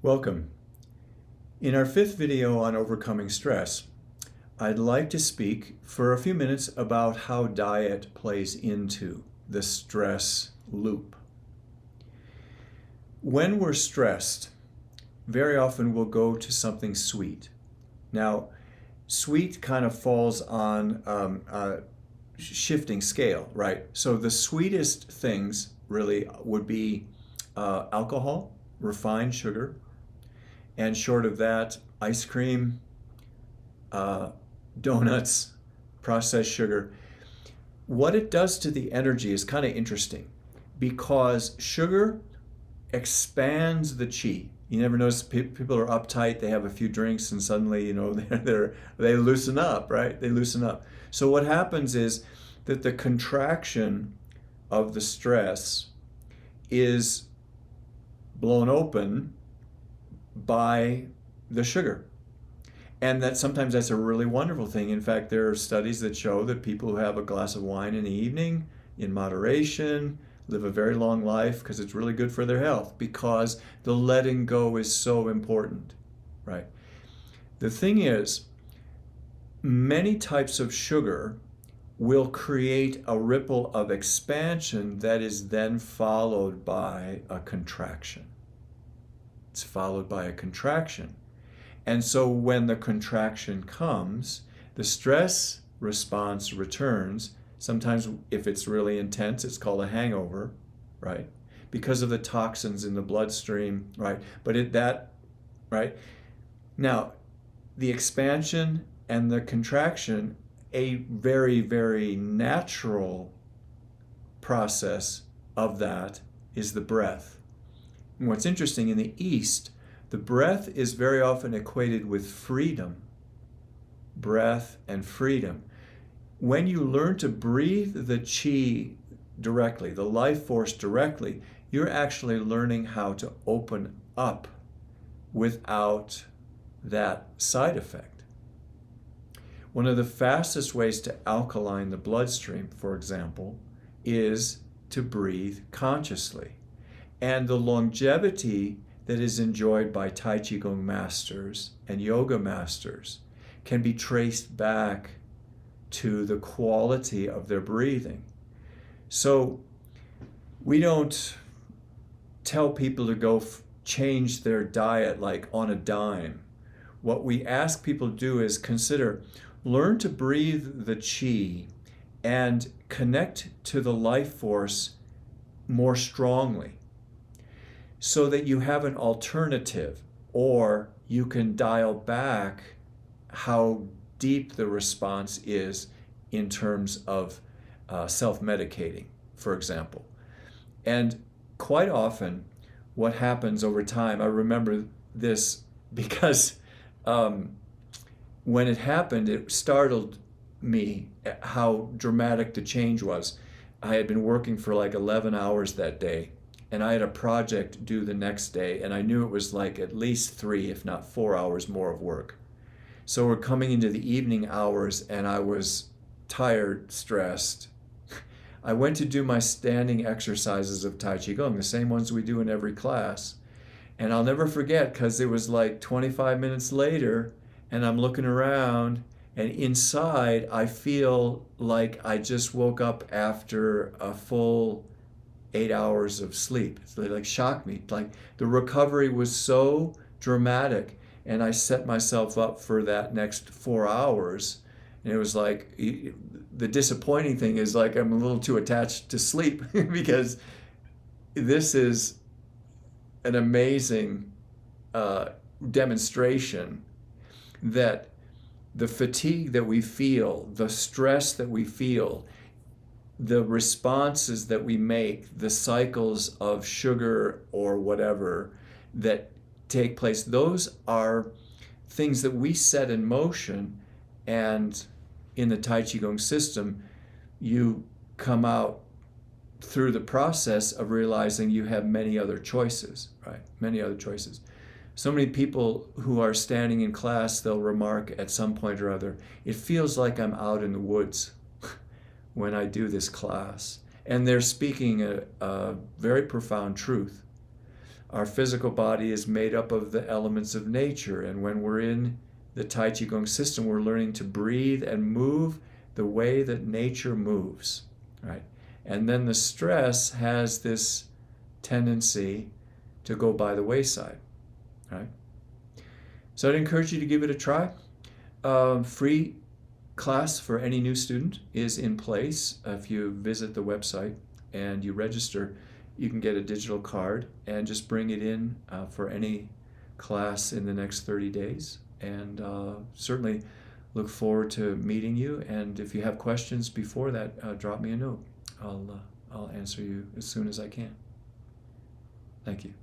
Welcome. In our fifth video on overcoming stress, I'd like to speak for a few minutes about how diet plays into the stress loop. When we're stressed, very often we'll go to something sweet. Now, sweet kind of falls on a shifting scale, right? So the sweetest things really would be alcohol, refined sugar, and short of that, ice cream, donuts, processed sugar. What it does to the energy is kind of interesting because sugar expands the chi. You never notice people are uptight, they have a few drinks and suddenly, they loosen up, right? They loosen up. So what happens is that the contraction of the stress is blown open by the sugar. And that sometimes that's a really wonderful thing. In fact, there are studies that show that people who have a glass of wine in the evening in moderation live a very long life because it's really good for their health, because the letting go is so important, right? The thing is, many types of sugar will create a ripple of expansion that is then followed by a contraction. It's followed by a contraction. And so when the contraction comes, the stress response returns. Sometimes if it's really intense, it's called a hangover, right? Because of the toxins in the bloodstream, right? Right? Now, the expansion and the contraction, a very, very natural process of that is the breath. And what's interesting, in the East, the breath is very often equated with freedom. Breath and freedom. When you learn to breathe the chi directly, the life force directly, you're actually learning how to open up without that side effect. One of the fastest ways to alkaline the bloodstream, for example, is to breathe consciously. And the longevity that is enjoyed by Tai Chi Gung masters and yoga masters can be traced back to the quality of their breathing. So we don't tell people to go change their diet like on a dime. What we ask people to do is learn to breathe the chi and connect to the life force more strongly, so that you have an alternative, or you can dial back how deep the response is in terms of self-medicating, for example. And quite often what happens over time, I remember this because when it happened, it startled me at how dramatic the change was. I had been working for like 11 hours that day, and I had a project due the next day, and I knew it was like at least 3, if not 4 hours more of work. So we're coming into the evening hours, and I was tired, stressed. I went to do my standing exercises of Tai Chi Gung, the same ones we do in every class. And I'll never forget, because it was like 25 minutes later, and I'm looking around, and inside I feel like I just woke up after a full 8 hours of sleep. It like shocked me. Like the recovery was so dramatic, and I set myself up for that next 4 hours. And it was like, the disappointing thing is like I'm a little too attached to sleep because this is an amazing demonstration that the fatigue that we feel, the stress that we feel, the responses that we make, the cycles of sugar or whatever that take place, those are things that we set in motion. And in the Tai Chi Gung system, you come out through the process of realizing you have many other choices, right? Many other choices. So many people who are standing in class, they'll remark at some point or other, it feels like I'm out in the woods when I do this class. And they're speaking a very profound truth. Our physical body is made up of the elements of nature, and when we're in the Tai Chi Gong system, we're learning to breathe and move the way that nature moves, right? And then the stress has this tendency to go by the wayside, right? So I'd encourage you to give it a try. Free class for any new student is in place. If you visit the website and you register, you can get a digital card and just bring it in for any class in the next 30 days. And certainly look forward to meeting you. And if you have questions before that, drop me a note. I'll answer you as soon as I can. Thank you.